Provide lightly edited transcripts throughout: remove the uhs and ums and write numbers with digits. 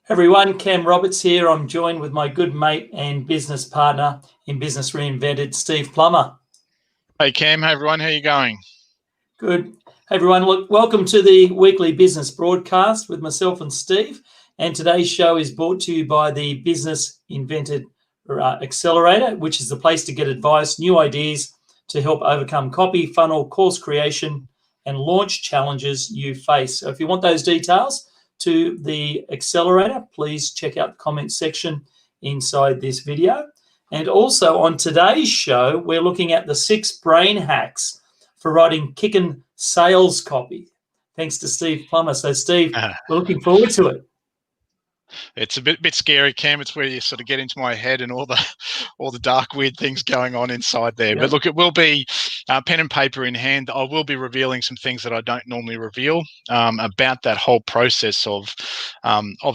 Everyone, Cam Roberts here. I'm joined with my good mate and business partner in Business Reinvented, Steve Plummer. Hey Cam, hey everyone, how you going? Good. Hey everyone, look, welcome to the weekly business broadcast with myself and Steve. And today's show is brought to you by the Business Invented Accelerator, which is the place to get advice, new ideas to help overcome copy, funnel, course creation, and launch challenges you face. So if you want those details to the accelerator, please check out the comments section inside this video. And also on today's show, we're looking at the 6 brain hacks for writing kickin' sales copy. Thanks to Steve Plummer. So Steve, we're looking forward to it. It's a bit scary, Cam. It's where you sort of get into my head and all the dark, weird things going on inside there. Yep. But look, it will be pen and paper in hand. I will be revealing some things that I don't normally reveal about that whole process of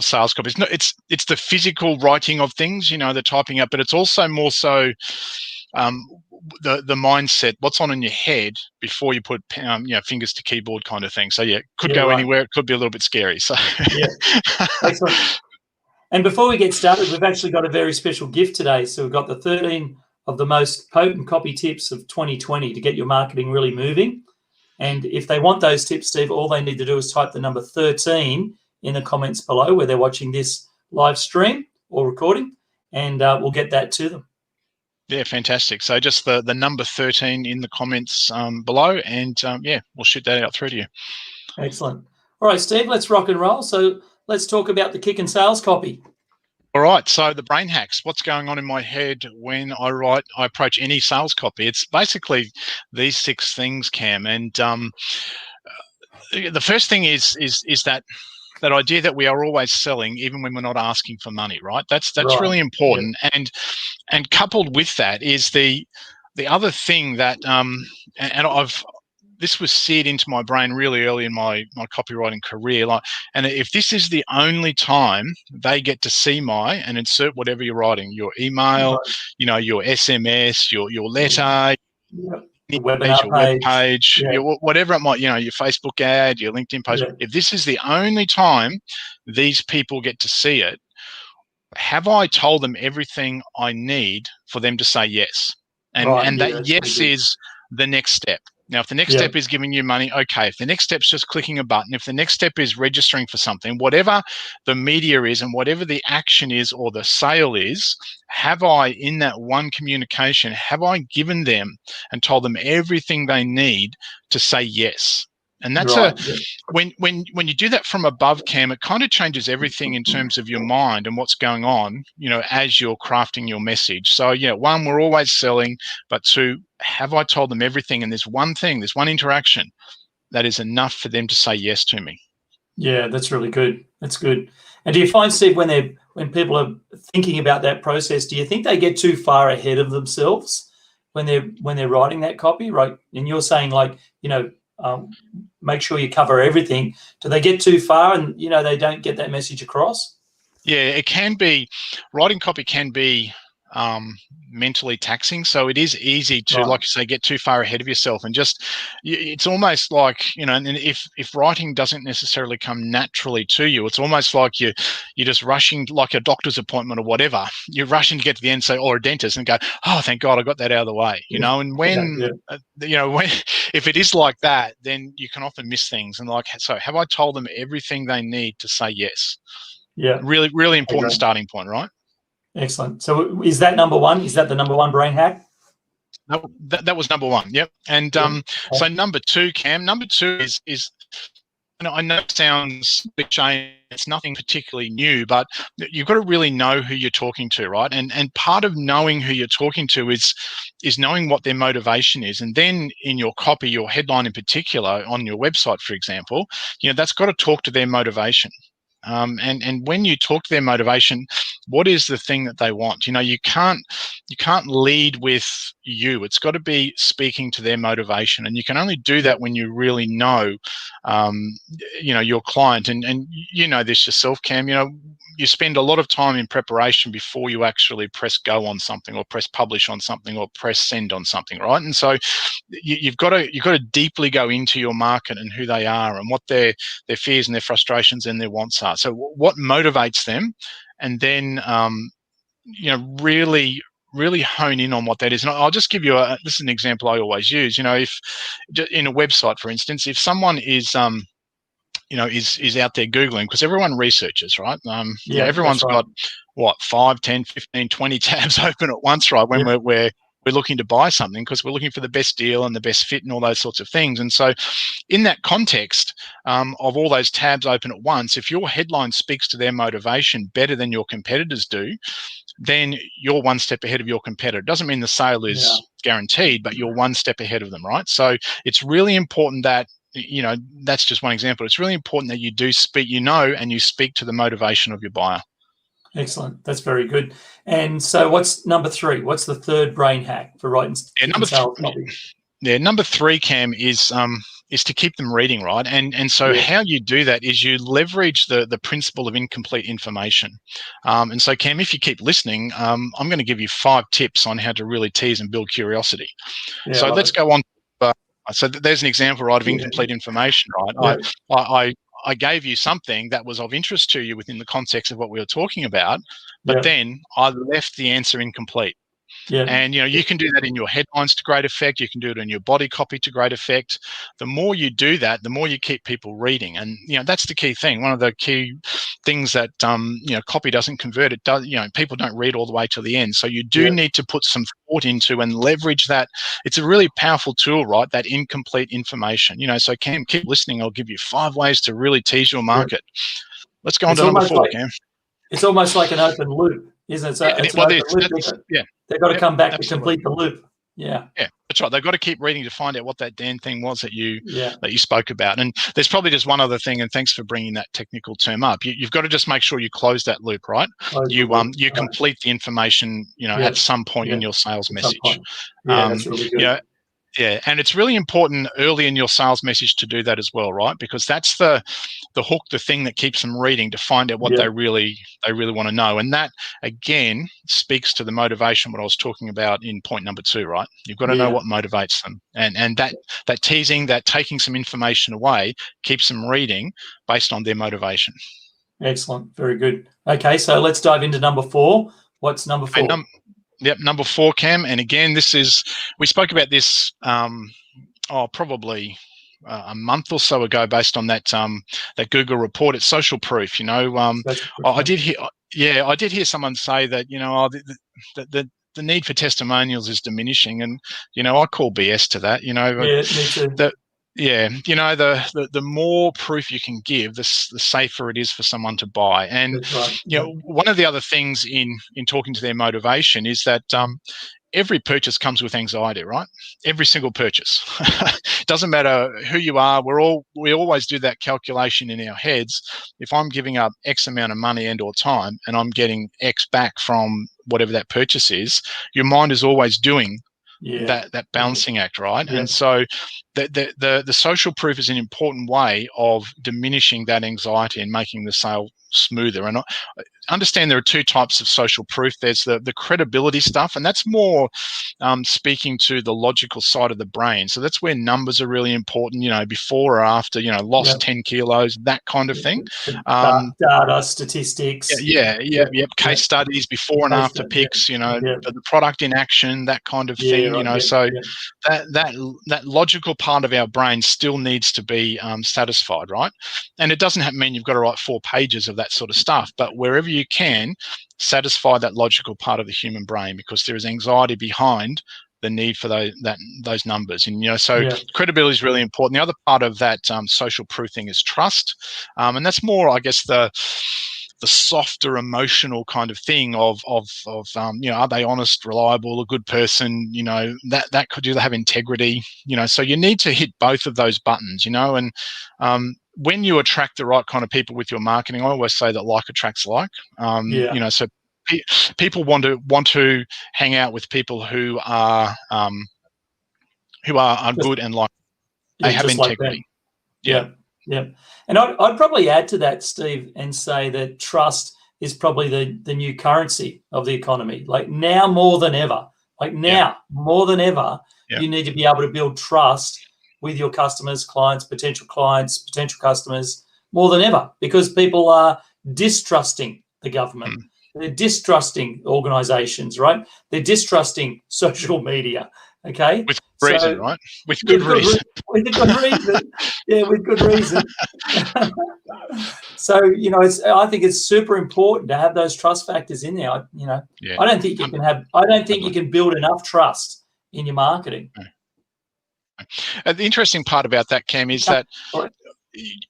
sales copy. It's the physical writing of things, you know, the typing up, but it's also more so the mindset, what's on in your head before you put fingers to keyboard kind of thing. So yeah, could go anywhere. It could be a little bit scary. So yeah, excellent. And before we get started, we've actually got a very special gift today. So we've got the 13 of the most potent copy tips of 2020 to get your marketing really moving. And if they want those tips, Steve, all they need to do is type the number 13 in the comments below where they're watching this live stream or recording, and we'll get that to them. Yeah, fantastic. So just the number 13 in the comments below, and yeah, we'll shoot that out through to you. Excellent. All right, Steve, let's rock and roll. So let's talk about the kickin' sales copy. All right, so the brain hacks, what's going on in my head when I approach any sales copy? It's basically these 6 things, Cam. And the first thing is that idea that we are always selling even when we're not asking for money, right? That's right. Really important. Yeah. And coupled with that is the other thing that this was seared into my brain really early in my copywriting career. And if this is the only time they get to see and insert whatever you're writing, your email, you know, your SMS, your letter, your web page, whatever it might, you know, your Facebook ad, your LinkedIn post. If this is the only time these people get to see it, have I told them everything I need for them to say yes? And that yes is the next step. Now, if the next step is giving you money, okay. If the next step is just clicking a button, if the next step is registering for something, whatever the media is and whatever the action is or the sale is, have I, in that one communication, have I given them and told them everything they need to say yes? And that's when you do that from above, Cam, it kind of changes everything in terms of your mind and what's going on, you know, as you're crafting your message. So, yeah, 1, we're always selling, but 2, have I told them everything? And there's one thing, there's one interaction that is enough for them to say yes to me. Yeah, that's really good. That's good. And do you find, Steve, when people are thinking about that process, do you think they get too far ahead of themselves when they're writing that copy, right? And you're saying, like, you know, make sure you cover everything. Do they get too far and, you know, they don't get that message across? Yeah, it can be. Writing copy can be mentally taxing. So it is easy to, like you say, get too far ahead of yourself. And just, it's almost like, you know, and if writing doesn't necessarily come naturally to you, it's almost like you're just rushing, like a doctor's appointment or whatever. You're rushing to get to the end, say, or a dentist, and go, oh, thank God I got that out of the way, you know. And when, you know, if it is like that, then you can often miss things. And like, so have I told them everything they need to say yes? Yeah. Really, really important starting point, right? Excellent. So is that number 1? Is that the number 1 brain hack? No, that was number 1. Yep. And so number 2, Cam, number 2 is, you know, I know it sounds cliche, it's nothing particularly new, but you've got to really know who you're talking to, right? And part of knowing who you're talking to is knowing what their motivation is. And then in your copy, your headline in particular on your website, for example, you know, that's got to talk to their motivation. And when you talk to their motivation, what is the thing that they want? You know, you can't lead with you. It's got to be speaking to their motivation, and you can only do that when you really know, you know, your client. And you know this yourself, Cam. You know, you spend a lot of time in preparation before you actually press go on something, or press publish on something, or press send on something, right? And so you've got to deeply go into your market and who they are and what their fears and their frustrations and their wants are. So what motivates them, and then really hone in on what that is. And I'll just give you this is an example I always use. If in a website, for instance, if someone is is out there Googling, because everyone researches, right? Everyone's got what, 5, 10, 15, 20 tabs open at once, right? When we're looking to buy something, because we're looking for the best deal and the best fit and all those sorts of things. And so in that context of all those tabs open at once, if your headline speaks to their motivation better than your competitors do, then you're one step ahead of your competitor. It doesn't mean the sale is guaranteed, but you're one step ahead of them, right? So it's really important that, that's just one example. It's really important that you do speak, and you speak to the motivation of your buyer. Excellent. That's very good. And so what's number 3? What's the third brain hack for writing sales copy? Number 3, Cam, is to keep them reading, right? And so how you do that is you leverage the principle of incomplete information. And so, Cam, if you keep listening, I'm going to give you 5 tips on how to really tease and build curiosity. So let's go on. So there's an example, right, of incomplete information, right? I gave you something that was of interest to you within the context of what we were talking about, but then I left the answer incomplete. And you can do that in your headlines to great effect. You can do it in your body copy to great effect. The more you do that, the more you keep people reading, and that's the key thing. One of the key things that copy doesn't convert. It does. People don't read all the way to the end. So you do need to put some thought into and leverage that. It's a really powerful tool, right? That incomplete information. So Cam, keep listening. I'll give you 5 ways to really tease your market. Let's go on to number 4, Cam. It's almost like an open loop, isn't it? So it's an open loop. They've got to come back to complete the loop. Yeah, that's right. They've got to keep reading to find out what that damn thing was that you spoke about. And there's probably just one other thing, and thanks for bringing that technical term up. You've got to just make sure you close that loop, right? You complete the information, at some point in your sales message. That's really good. And it's really important early in your sales message to do that as well, right? Because that's the hook, the thing that keeps them reading to find out what they really want to know. And that, again, speaks to the motivation, what I was talking about in point number 2, right? You've got to know what motivates them. And that teasing, that taking some information away keeps them reading based on their motivation. Excellent. Very good. Okay, so let's dive into number 4. What's number 4? Number 4, Cam. And again, we spoke about this probably a month or so ago, based on that Google report. It's social proof. I did hear someone say that the need for testimonials is diminishing, and I call BS to that. Me too. The more proof you can give, the safer it is for someone to buy. And one of the other things in talking to their motivation is that every purchase comes with anxiety, right? Every single purchase. Doesn't matter who you are. We always do that calculation in our heads. If I'm giving up X amount of money and or time, and I'm getting X back from whatever that purchase is, your mind is always doing that balancing act, right? And so the social proof is an important way of diminishing that anxiety and making the sale smoother. And I understand there are 2 types of social proof. There's the credibility stuff, and that's more speaking to the logical side of the brain. So that's where numbers are really important, before or after, lost 10 kilos, that kind of thing. Data, statistics. Case studies, before and after pics, the product in action, that kind of thing, So that logical part of our brain still needs to be satisfied, right? And it doesn't mean you've got to write 4 pages of that sort of stuff, but wherever you can, satisfy that logical part of the human brain, because there is anxiety behind the need for those numbers. And so credibility is really important. The other part of that social proof thing is trust, and that's more, I guess, the softer emotional kind of thing of are they honest, reliable, a good person, that could do they have integrity, so you need to hit both of those buttons, and when you attract the right kind of people with your marketing, I always say that like attracts like. So people want to hang out with people who are good and like they have integrity. Like And I'd probably add to that, Steve, and say that trust is probably the new currency of the economy. Like now more than ever, more than ever, you need to be able to build trust with your customers, potential customers, more than ever, because people are distrusting the government. They're distrusting organizations, right? They're distrusting social media, okay? With reason, right? With With good reason. With a good reason. Yeah, with good reason. So, I think it's super important to have those trust factors in there. I don't think you can build enough trust in your marketing. The interesting part about that, Cam, is that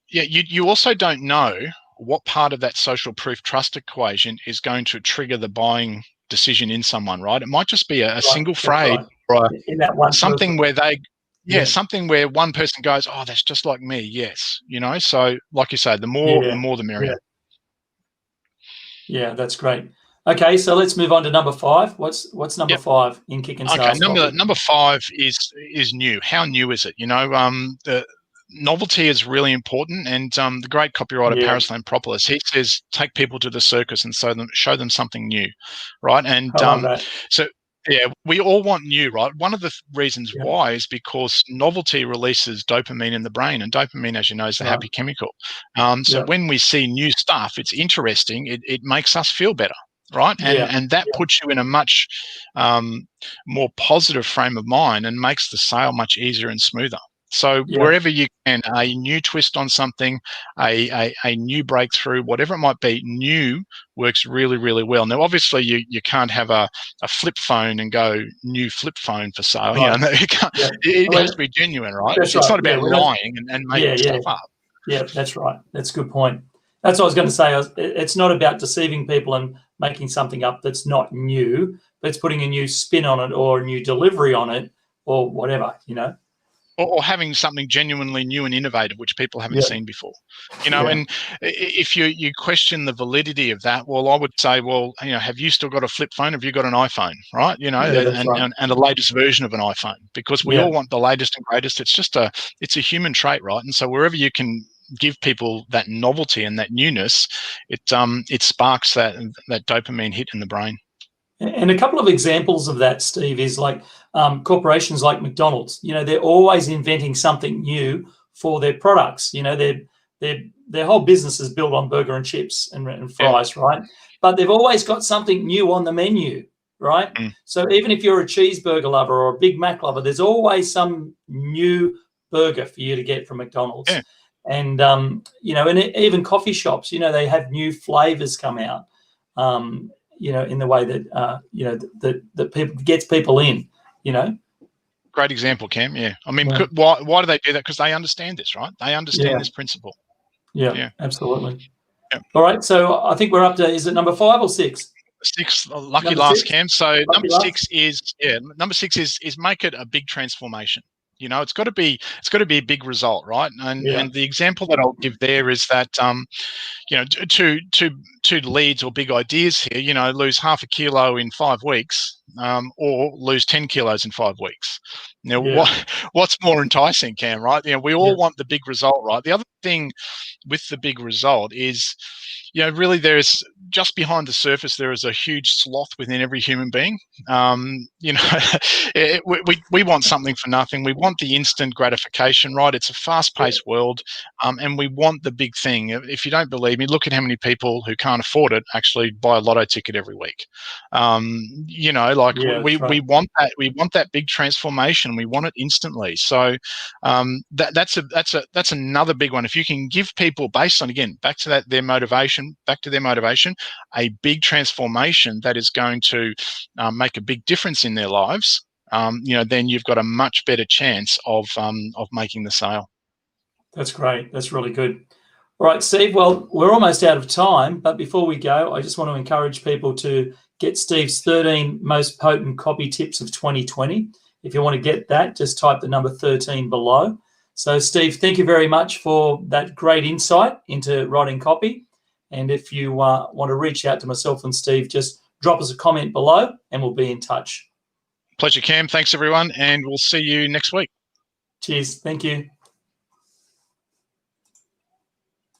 you also don't know what part of that social proof trust equation is going to trigger the buying decision in someone, right? It might just be a single phrase or something where something where one person goes, oh, that's just like me. Yes. So like you say, the more the merrier. Yeah, that's great. Okay, so let's move on to number 5. What's number 5 in kicking sales? Number 5 is new. How new is it? The novelty is really important, and the great copywriter Paris Lampropoulos, he says, take people to the circus and show them something new, right? And so we all want new, right? One of the reasons why is because novelty releases dopamine in the brain, and dopamine, as you know, is the happy chemical. So when we see new stuff, it's interesting. It makes us feel better. Right. And that puts you in a much more positive frame of mind and makes the sale much easier and smoother. So wherever you can, a new twist on something, a new breakthrough, whatever it might be, new works really, really well. Now, obviously, you can't have a flip phone and go new flip phone for sale. Right. It has to be genuine, right? It's not about lying and making stuff up. Yeah, that's right. That's a good point. That's what I was going to say. It's not about deceiving people and making something up that's not new, but it's putting a new spin on it or a new delivery on it or whatever, Or having something genuinely new and innovative, which people haven't seen before. And if you question the validity of that, well, I would say, have you still got a flip phone? Have you got an iPhone, right? And the latest version of an iPhone, because we all want the latest and greatest. It's a human trait, right? And so wherever you can give people that novelty and that newness, it sparks that dopamine hit in the brain. And a couple of examples of that, Steve, is like corporations like McDonald's. They're always inventing something new for their products. Their whole business is built on burger and chips and fries, right? But they've always got something new on the menu, right? So even if you're a cheeseburger lover or a Big Mac lover, there's always some new burger for you to get from McDonald's. And and even coffee shops, they have new flavors come out, in the way that that people gets people in, Great example, Cam. Yeah, I mean, why do they do that? Because they understand this, right? They understand this principle. Yeah, absolutely. All right, so I think we're up to, is it number 5 or 6? 6, lucky number last, 6? Cam. So number 6 is make it a big transformation. It's got to be a big result, right? And the example that I'll give there is that two leads or big ideas here, lose half a kilo in 5 weeks, or lose 10 kilos in 5 weeks. Now, what's more enticing, Cam, right? We all want the big result, right? The other thing with the big result is, really there's just behind the surface, there is a huge sloth within every human being. We want something for nothing. We want the instant gratification, right? It's a fast-paced world, and we want the big thing. If you don't believe me, look at how many people who can't afford it actually buy a lotto ticket every week. We want that. We want that big transformation. We want it instantly. So that's another big one. If you can give people, based on, again, back to their motivation, a big transformation that is going to make a big difference in their lives, then you've got a much better chance of making the sale. That's great. That's really good. All right, Steve, well, we're almost out of time, but before we go, I just want to encourage people to get Steve's 13 most potent copy tips of 2020. If you want to get that, just type the number 13 below. So, Steve, thank you very much for that great insight into writing copy. And if you want to reach out to myself and Steve, just drop us a comment below and we'll be in touch. Pleasure, Cam. Thanks, everyone, and we'll see you next week. Cheers. Thank you.